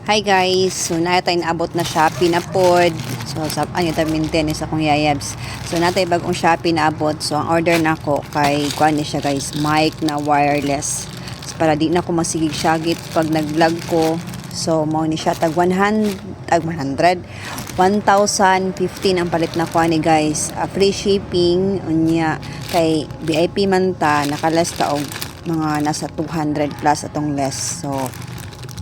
Hi guys, so natin naabot na Shopee na pod. So sa ano ta maintenance akong yayabs. So natay bagong Shopee na abot. So ang order nako kay kuan ni siya guys, mic na wireless. So, para di na ko masigig syagit pag nag-vlog ko. So mao ni siya tag 100 1,015 ang palit na kuan ni guys. Free shipping unya kay VIP man ta nakalas ta og mga nasa 200 plus atong less. So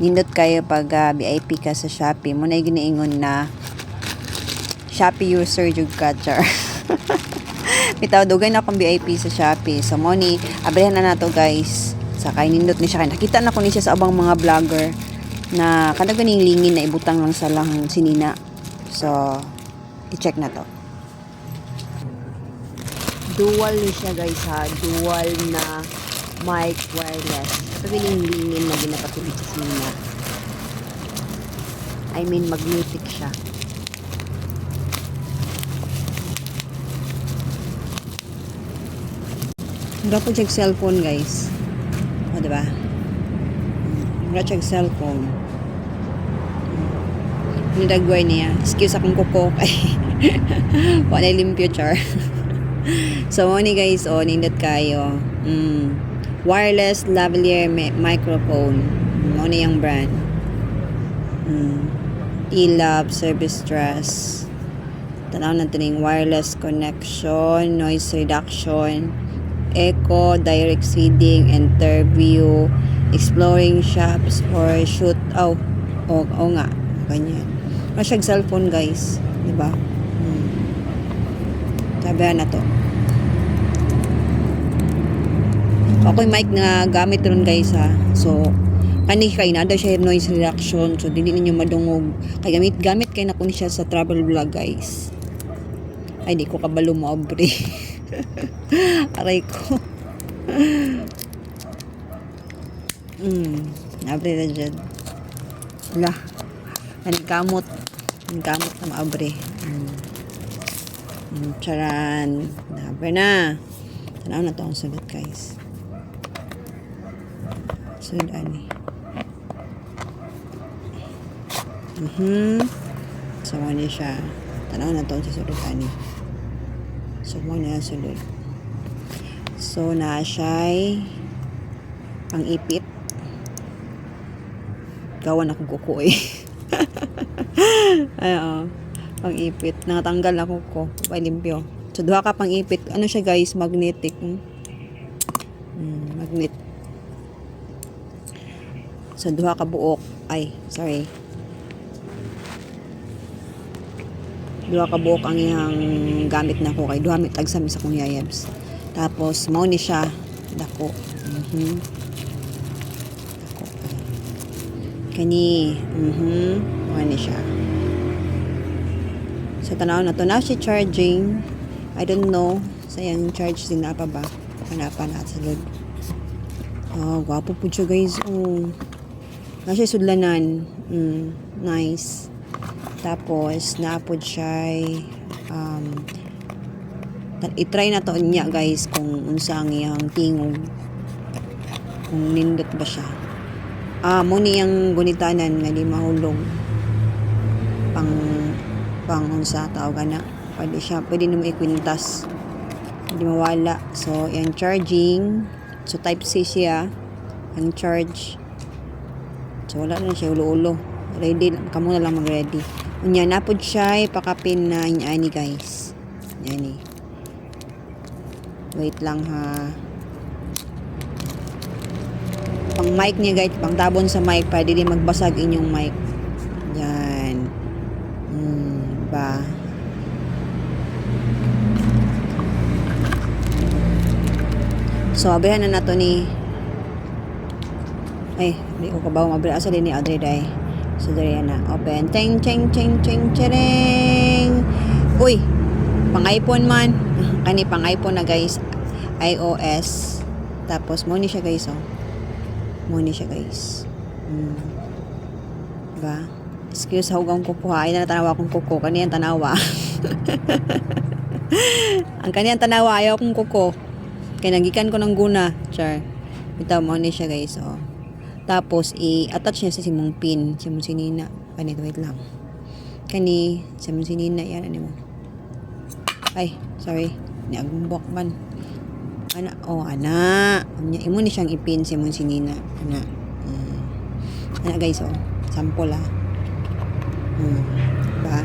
nindot kayo pag VIP ka sa Shopee mo na giniingon na Shopee user jud ka char. Bitaw dugay na akong VIP sa Shopee. So mo ni abrihan na nato guys. Sa kay nindot ni siya kay nakita na ko ni siya sa abang mga vlogger na kada ganing lingin na ibutang lang sa lang sinina. So i-check na to. Dual ni siya guys ha, dual na mic wireless. Ito lingin na ginapatubig sa sinina. I mean magnetic siya. Mura po check cellphone guys. O diba? Mura check cellphone. Nidagway niya. Excuse akong kuko kay wala limpyo char. So mo ni guys, nindot kayo. Wireless lavalier microphone. Mo ni yung brand. E-Lab Service Trust. Tanaw natin yung wireless connection, noise reduction, echo, direct feeding, interview, exploring shops, or shoot. Nga. Ganyan. Masyag cellphone guys. Diba? Sabihan na to. Ako yung mic na gamit ron guys ha. So, kani kay nada siya noise reduction. So, dili ninyo madungog. Kay gamit kay na ko ni siya sa travel vlog guys. Ay, di ko kabalo mo abre. Aray ko. Abre na dyan. Wala. Nanikamot na maabre. Charan. Abre na. Tanaw na to ang sagot guys. Sunod ani. So, ano siya. Tanaw na to sa sunod ani. So, muna sunod. So, na siya'y pang-ipit. Gawan akong kuko eh. Ay, pang-ipit. Nakatanggal na kuko. Limpyo. So, duha ka pang-ipit. Ano siya guys? Magnetic. Magnet. So, duha ka buok. Ay, sorry. Duha ka buok ang iyang gamit na ko kay duha mi tagsami sa kong yayabs. Tapos mao ni siya dako. Dako. Kani, mao ni siya. So tanaw na to na siya charging. I don't know sayang charge din na pa ba. Panapa na sa lod. Gwapo po siya guys. Na siya sudlanan. Nice. Tapos naapod siya i-try na to niya guys kung unsa ang iyang tingog, kung nindot ba siya. Mo ni yung gunitanan nga di mahulog pang unsa tawag na pwede naman ikwintas, hindi mawala. So yung charging, so type C siya ang charge. So wala na siya ulo-ulo, ready kamo na lang mag-ready. Unya napod siya pakapin na ani guys. Yani. Wait lang ha. Pang mic niya guys, pang tabon sa mic para di magbasag inyong mic. Yan. Ba. So abrihan na nato ni di ko kabaw mabri asa din ni Adre day. So dari na open. Cheng cheng cheng cheng chereng. Uy, pang iPhone man. Kani pang iPhone na guys. iOS. Tapos mo ni siya guys Mo ni siya guys. Diba? Excuse hugang kukuha. Ay na tanawa akong kuko. Kaniyang tanawa. Ang kaniyang tanawa ayaw akong kuko. Kaya nagikan ko ng guna. Char. Ito mo ni siya guys Tapos i-attach niya sa simong pin, simong sinina. Kani wait lang. Kani simong sinina yan ano mo. Ay, sorry. Ni agumbok man. Ana. Imo ni siyang ipin simong sinina. Ana. Ana guys sample ba?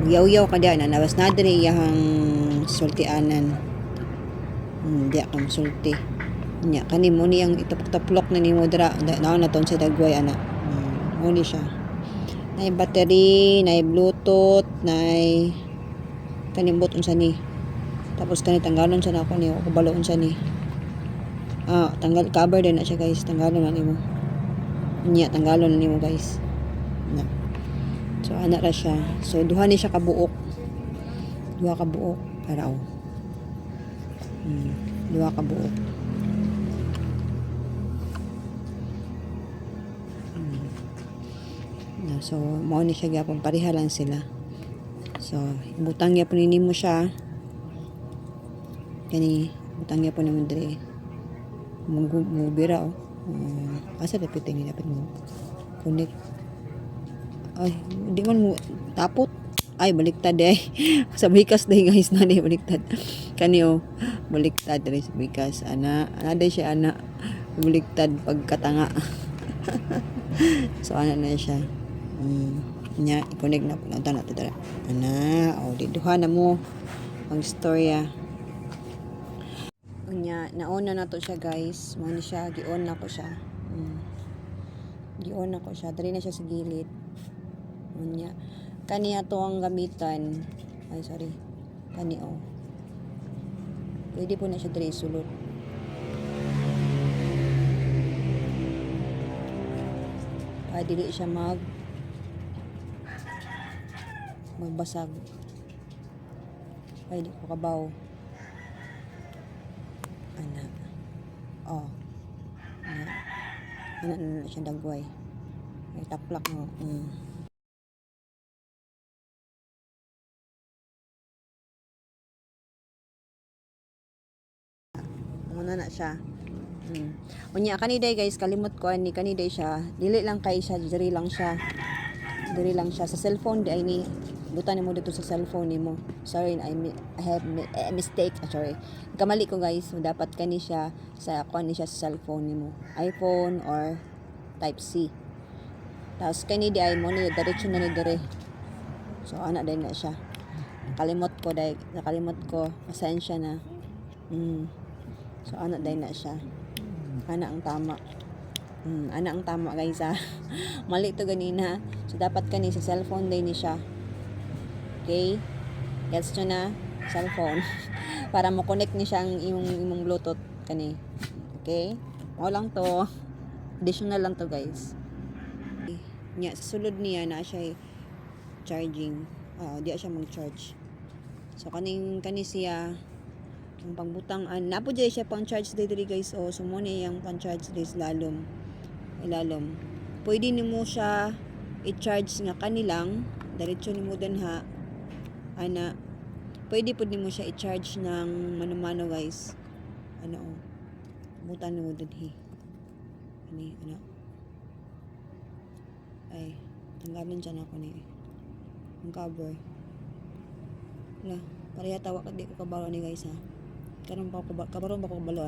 Yaw-yaw ka diyan nawas na diri iyang sultianan. Di ako sulti. Nya kani mo ni ang itapok-taplok na nimo dira na ton sa dagway ana. Mo ni siya. Nay battery, nay bluetooth, nay kanimbot unsa ni. Tapos kani tanggalon sa nako ni kabalo unsa ni. Tanggal cover din na siya guys. Tanggalon na nimo. Nya tanggalon na nimo guys. Na. So ana ra siya. So duha ni siya ka buok. Duha ka buok para duha ka buok. So mao ni siya gyapon pareha lang sila. So ibutang gyapon nimo siya. Kani butang gyapon nimo dire. Mubira asa dapat tingin dapat mo connect. Ay di man mo tapot. Ay baliktad sa bikas dai guys na di baliktad. Kani baliktad diri sa bikas ana day siya ana baliktad pagkatanga. So ana na siya. Nya i-connect na punta na dira. Ana di duha na mo ang storya. Nya nauna na to siya guys. Mo ni siya gi-on na ko siya. Gi-on na ko siya. Diri na siya sa gilid. Nya kani ato ang gamitan. Ay sorry. Kani pwede po na siya diri sulod. Dili siya magbasag. Ay di ko kabaw. Ana. Ana na siya dagway. Ay taplak mo. Muna na siya. Unya kaniday guys kalimot ko ani kaniday siya dili lang kay siya diri lang siya sa cellphone di ay ni butan nimo dito sa cellphone nimo. Sorry I have a mistake. Sorry kamali ko guys. So, dapat kani siya sa kuan ni siya sa cellphone nimo iPhone or type C. Tapos kani di ay mo ni direction na ni dire. So ana din na siya. Nakalimot ko pasensya na. So ana din na siya. Ana ang tama guys mali to ganina. So dapat kani sa cellphone din ni siya. Okay, gets nyo na cellphone para mo connect ni siya ang imong bluetooth kani. Okay, mo lang to additional lang to guys. Nya sa sulod niya na siya charging. Di siya mag-charge. So kani siya ang pangbutang napo dyan siya pang charge diri guys. So mo ni yang pang charge diri ilalom. Pwede nimo siya i-charge nga kanilang diretso nimo ha ana. Pwede pud nimo siya i-charge ng mano-mano guys. Butan nimo dinhi. Ani ay tanggalin siya na ako ni ang cover. Pareha tawa ka di ko kabalo ni guys ha. Karon ba ko kabalo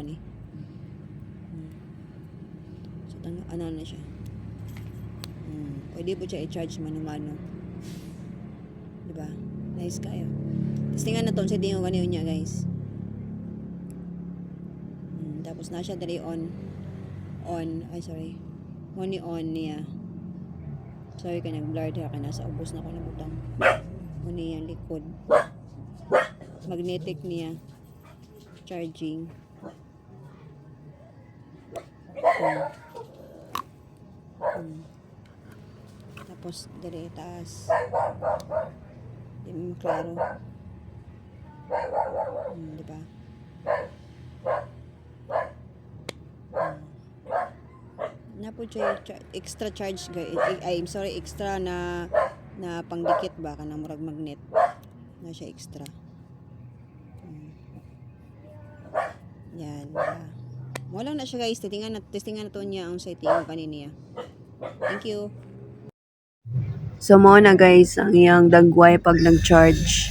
ni. So ana na siya. Pwede po siya i-charge mano-mano. Diba? Nice kayo. Tapos tingnan na to sa dingo ganyan niya guys. Tapos na siya dali on. Ay sorry. Money on niya. Sorry ka nag-blur diha ka nasa ubos na ko na butang. Muni yung likod. Magnetic niya. Charging. Tapos dire taas. Di mo klaro. Diba? Na po siya extra charge guys. I'm sorry, extra na pangdikit ba kanang murag magnet. Na siya extra. Yan. Wala na siya guys, testingan na to niya ang setting ko kanina. Thank you. So mo na guys ang iyang dagway pag nag-charge.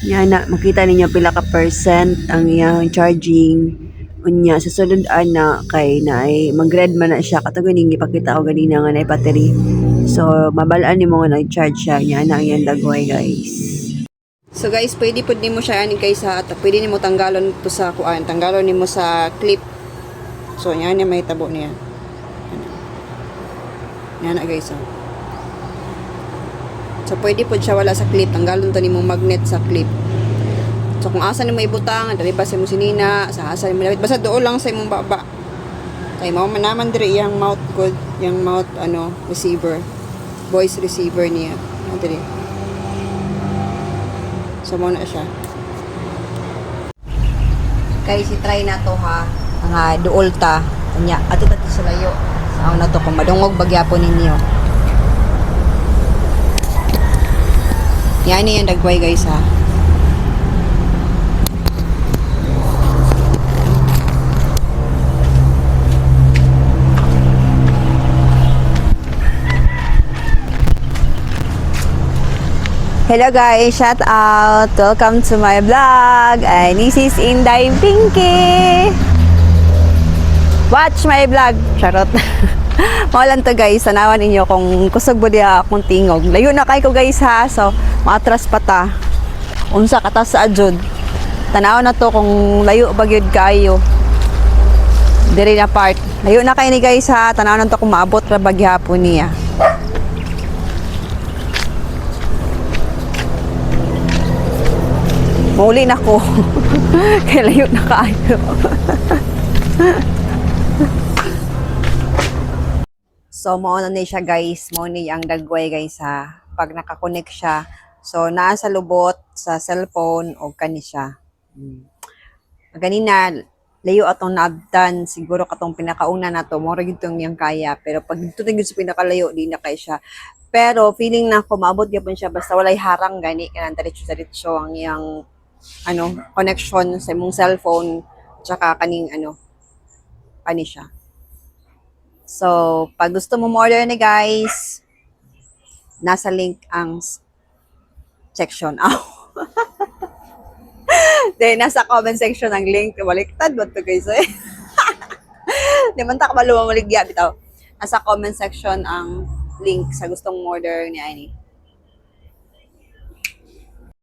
Yan na makita ninyo pila ka percent ang iyang charging. Unya sa sulod ana kay naay mag-red man na siya katong ganing gipakita ko ganina nga naay battery. So mabalaan nimo nga nag-charge siya nya na ang iyang dagway guys. So guys, pwede pud nimo siya ani kay sa pwede nimo tanggalon to sa kuan, tanggalon nimo sa clip. So yan may tabo niya. Yan na guys. Oh. So pwede pud siya wala sa clip, tanggalon to nimo magnet sa clip. So kung asa nimo ibutang, dali ba sa imong sinina, sa asa nimo labit, basta doon lang sa imong baba. Kay mao man naman diri iyang mouth good, yung mouth receiver. Voice receiver niya. Diri. So mo na siya. Kay si try na to ha, nga duol ta. Nya ato sa layo. Sa na to kung madungog bagyapon ninyo. Yan yung dagway guys ha. Hello guys, shout out! Welcome to my vlog! And this is Inday Pinky! Watch my vlog! Charot! Maulan to guys, tanawan ninyo kung kusog ba diya akong tingog. Layo na kay ko guys ha, so maatras pa ta. Unsa kata sa adjud. Tanaw na to kung layo ba gyud kayo. Diri na part. Layo na kay ni guys ha, tanaw na to kung maabot ra bagyapon niya. Mauli na ko. Kaya layo na kayo. So, mauna na siya guys. Mauna ang dagway guys ha. Pag nakakonect siya. So, naa sa lubot, sa cellphone, o kani siya. Ganina, layo atong naabtan. Siguro katong pinakauna na to. Mora yun yung kaya. Pero pag dito tingin sa pinakalayo, di na kaya siya. Pero, feeling na ko, maabot yapon siya. Basta walay harang gani. Kaya diretso ang iyang connection sa imong cellphone. Tsaka kaning kani siya. So, pag gusto mo order na guys, nasa link ang section. Then, nasa comment section ang link. Baliktad ba ito guys eh? Di man ta ka malumaligya bitaw. Nasa comment section ang link sa gustong order ni Annie.